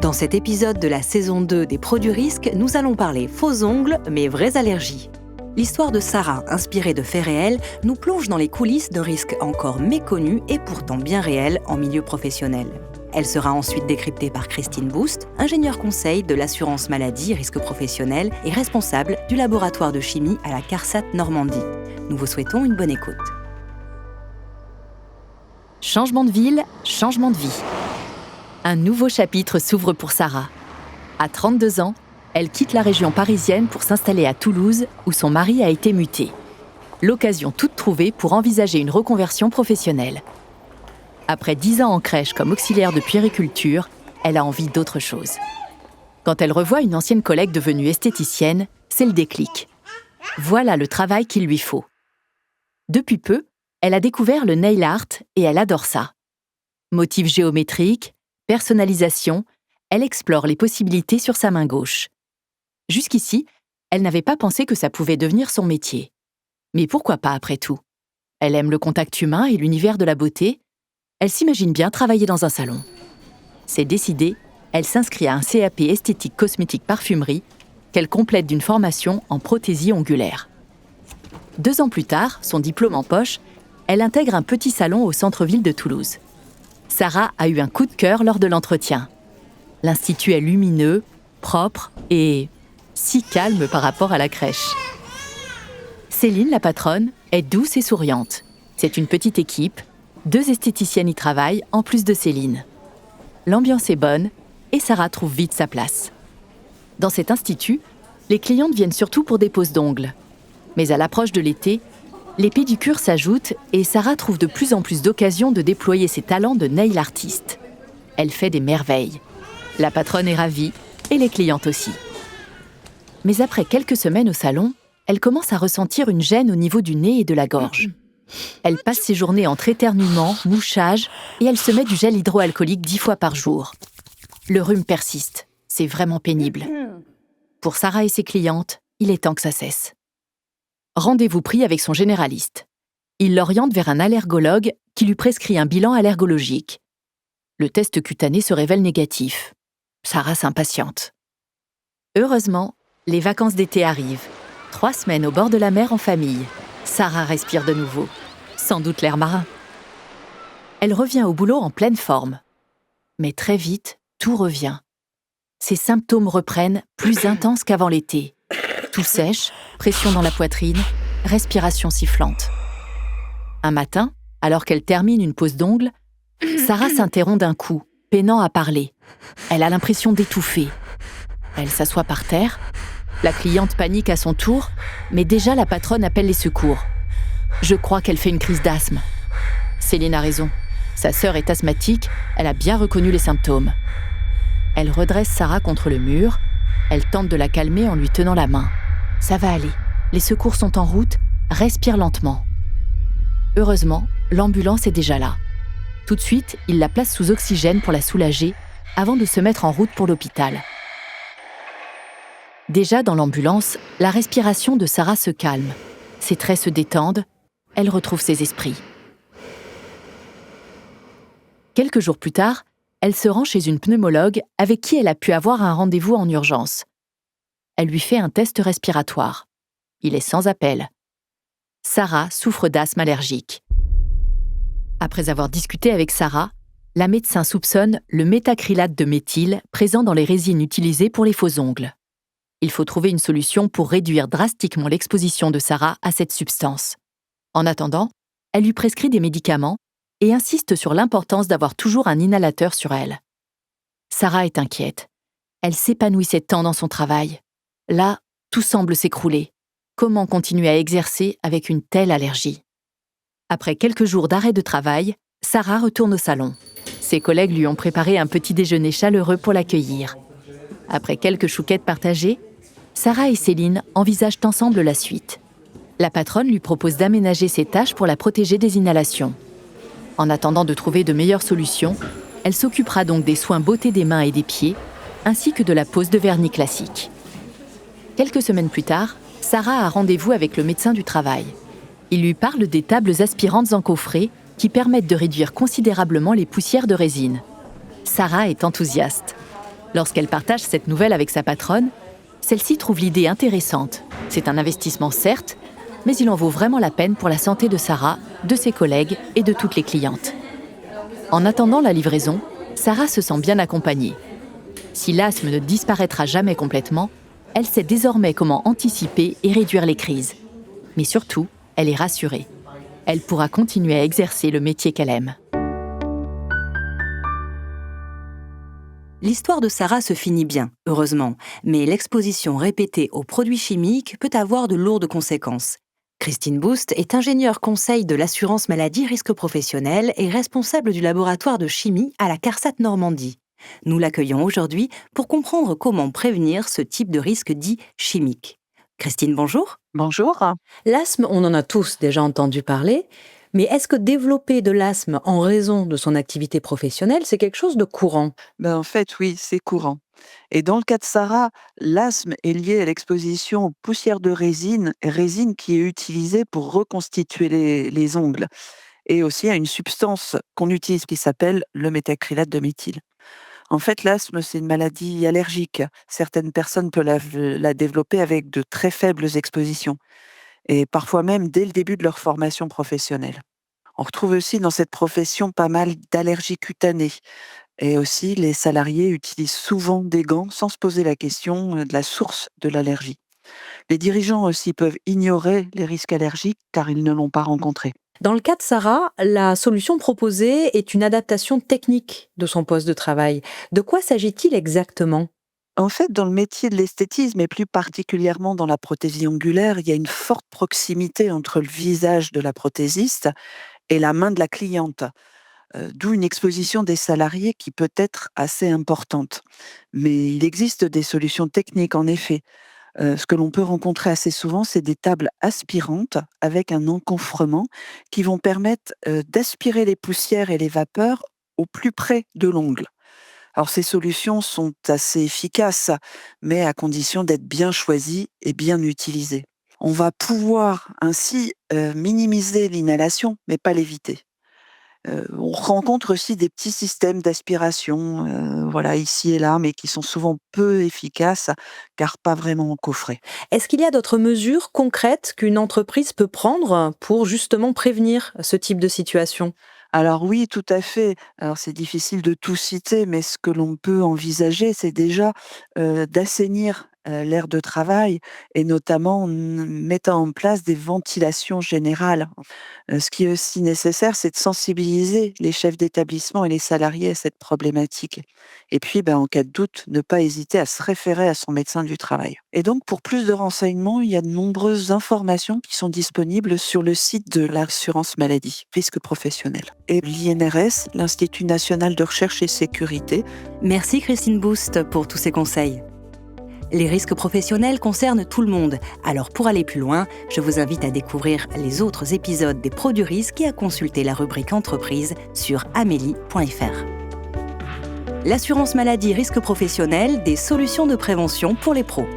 Dans cet épisode de la saison 2 des Pros du risque, nous allons parler faux ongles, mais vraies allergies. L'histoire de Sarah, inspirée de faits réels, nous plonge dans les coulisses d'un risque encore méconnu et pourtant bien réel en milieu professionnel. Elle sera ensuite décryptée par Christine Boust, ingénieure conseil de l'assurance maladie risque professionnel et responsable du laboratoire de chimie à la CARSAT Normandie. Nous vous souhaitons une bonne écoute. Changement de ville, changement de vie. Un nouveau chapitre s'ouvre pour Sarah. À 32 ans, elle quitte la région parisienne pour s'installer à Toulouse, où son mari a été muté. L'occasion toute trouvée pour envisager une reconversion professionnelle. Après 10 ans en crèche comme auxiliaire de puériculture, elle a envie d'autre chose. Quand elle revoit une ancienne collègue devenue esthéticienne, c'est le déclic. Voilà le travail qu'il lui faut. Depuis peu, elle a découvert le nail art et elle adore ça. Motifs géométriques, personnalisation, elle explore les possibilités sur sa main gauche. Jusqu'ici, elle n'avait pas pensé que ça pouvait devenir son métier. Mais pourquoi pas après tout ? Elle aime le contact humain et l'univers de la beauté. Elle s'imagine bien travailler dans un salon. C'est décidé, elle s'inscrit à un CAP esthétique cosmétique parfumerie qu'elle complète d'une formation en prothésie ongulaire. 2 ans plus tard, son diplôme en poche, elle intègre un petit salon au centre-ville de Toulouse. Sarah a eu un coup de cœur lors de l'entretien. L'institut est lumineux, propre et si calme par rapport à la crèche. Céline, la patronne, est douce et souriante. C'est une petite équipe, 2 esthéticiennes y travaillent en plus de Céline. L'ambiance est bonne et Sarah trouve vite sa place. Dans cet institut, les clientes viennent surtout pour des poses d'ongles. Mais à l'approche de l'été, les pédicures s'ajoutent et Sarah trouve de plus en plus d'occasions de déployer ses talents de nail artiste. Elle fait des merveilles. La patronne est ravie et les clientes aussi. Mais après quelques semaines au salon, elle commence à ressentir une gêne au niveau du nez et de la gorge. Elle passe ses journées entre éternuements, mouchages et elle se met du gel hydroalcoolique 10 fois par jour. Le rhume persiste, c'est vraiment pénible. Pour Sarah et ses clientes, il est temps que ça cesse. Rendez-vous pris avec son généraliste. Il l'oriente vers un allergologue qui lui prescrit un bilan allergologique. Le test cutané se révèle négatif. Sarah s'impatiente. Heureusement, les vacances d'été arrivent. 3 semaines au bord de la mer en famille. Sarah respire de nouveau. Sans doute l'air marin. Elle revient au boulot en pleine forme. Mais très vite, tout revient. Ses symptômes reprennent plus intenses qu'avant l'été. Toux sèche, pression dans la poitrine, respiration sifflante. Un matin, alors qu'elle termine une pose d'ongles, Sarah s'interrompt d'un coup, peinant à parler. Elle a l'impression d'étouffer. Elle s'assoit par terre. La cliente panique à son tour, mais déjà la patronne appelle les secours. Je crois qu'elle fait une crise d'asthme. Céline a raison. Sa sœur est asthmatique, elle a bien reconnu les symptômes. Elle redresse Sarah contre le mur. Elle tente de la calmer en lui tenant la main. Ça va aller. Les secours sont en route. Respire lentement. Heureusement, l'ambulance est déjà là. Tout de suite, il la place sous oxygène pour la soulager avant de se mettre en route pour l'hôpital. Déjà dans l'ambulance, la respiration de Sarah se calme. Ses traits se détendent. Elle retrouve ses esprits. Quelques jours plus tard, elle se rend chez une pneumologue avec qui elle a pu avoir un rendez-vous en urgence. Elle lui fait un test respiratoire. Il est sans appel. Sarah souffre d'asthme allergique. Après avoir discuté avec Sarah, la médecin soupçonne le méthacrylate de méthyle présent dans les résines utilisées pour les faux ongles. Il faut trouver une solution pour réduire drastiquement l'exposition de Sarah à cette substance. En attendant, elle lui prescrit des médicaments et insiste sur l'importance d'avoir toujours un inhalateur sur elle. Sarah est inquiète. Elle s'épanouissait tant dans son travail. Là, tout semble s'écrouler. Comment continuer à exercer avec une telle allergie ? Après quelques jours d'arrêt de travail, Sarah retourne au salon. Ses collègues lui ont préparé un petit déjeuner chaleureux pour l'accueillir. Après quelques chouquettes partagées, Sarah et Céline envisagent ensemble la suite. La patronne lui propose d'aménager ses tâches pour la protéger des inhalations. En attendant de trouver de meilleures solutions, elle s'occupera donc des soins beauté des mains et des pieds, ainsi que de la pose de vernis classique. Quelques semaines plus tard, Sarah a rendez-vous avec le médecin du travail. Il lui parle des tables aspirantes encoffrées qui permettent de réduire considérablement les poussières de résine. Sarah est enthousiaste. Lorsqu'elle partage cette nouvelle avec sa patronne, celle-ci trouve l'idée intéressante. C'est un investissement certes, mais il en vaut vraiment la peine pour la santé de Sarah, de ses collègues et de toutes les clientes. En attendant la livraison, Sarah se sent bien accompagnée. Si l'asthme ne disparaîtra jamais complètement, elle sait désormais comment anticiper et réduire les crises. Mais surtout, elle est rassurée. Elle pourra continuer à exercer le métier qu'elle aime. L'histoire de Sarah se finit bien, heureusement, mais l'exposition répétée aux produits chimiques peut avoir de lourdes conséquences. Christine Boust est ingénieure conseil de l'assurance maladie risque professionnel et responsable du laboratoire de chimie à la CARSAT Normandie. Nous l'accueillons aujourd'hui pour comprendre comment prévenir ce type de risque dit chimique. Christine, bonjour. Bonjour. L'asthme, on en a tous déjà entendu parler, mais est-ce que développer de l'asthme en raison de son activité professionnelle, c'est quelque chose de courant ? En fait, oui, c'est courant. Et dans le cas de Sarah, l'asthme est lié à l'exposition aux poussières de résine qui est utilisée pour reconstituer les ongles, et aussi à une substance qu'on utilise qui s'appelle le méthacrylate de méthyle. En fait, l'asthme, c'est une maladie allergique. Certaines personnes peuvent la développer avec de très faibles expositions, et parfois même dès le début de leur formation professionnelle. On retrouve aussi dans cette profession pas mal d'allergies cutanées. Et aussi, les salariés utilisent souvent des gants sans se poser la question de la source de l'allergie. Les dirigeants aussi peuvent ignorer les risques allergiques car ils ne l'ont pas rencontré. Dans le cas de Sarah, la solution proposée est une adaptation technique de son poste de travail. De quoi s'agit-il exactement ? En fait, dans le métier de l'esthétisme, et plus particulièrement dans la prothésie ongulaire, il y a une forte proximité entre le visage de la prothésiste et la main de la cliente. D'où une exposition des salariés qui peut être assez importante. Mais il existe des solutions techniques, en effet. Ce que l'on peut rencontrer assez souvent, c'est des tables aspirantes avec un encombrement qui vont permettre d'aspirer les poussières et les vapeurs au plus près de l'ongle. Alors ces solutions sont assez efficaces, mais à condition d'être bien choisies et bien utilisées. On va pouvoir ainsi minimiser l'inhalation, mais pas l'éviter. On rencontre aussi des petits systèmes d'aspiration, ici et là, mais qui sont souvent peu efficaces, car pas vraiment coffrés. Est-ce qu'il y a d'autres mesures concrètes qu'une entreprise peut prendre pour justement prévenir ce type de situation ? Alors oui, tout à fait. Alors c'est difficile de tout citer, mais ce que l'on peut envisager, c'est déjà, d'assainir, l'aire de travail et notamment en mettant en place des ventilations générales. Ce qui est aussi nécessaire, c'est de sensibiliser les chefs d'établissement et les salariés à cette problématique. Et puis, en cas de doute, ne pas hésiter à se référer à son médecin du travail. Et donc, pour plus de renseignements, il y a de nombreuses informations qui sont disponibles sur le site de l'assurance maladie, risque professionnel. Et l'INRS, l'Institut national de recherche et sécurité. Merci Christine Boust pour tous ces conseils. Les risques professionnels concernent tout le monde, alors pour aller plus loin, je vous invite à découvrir les autres épisodes des Pros du risque et à consulter la rubrique entreprise sur amélie.fr. L'assurance maladie risque professionnel, des solutions de prévention pour les pros.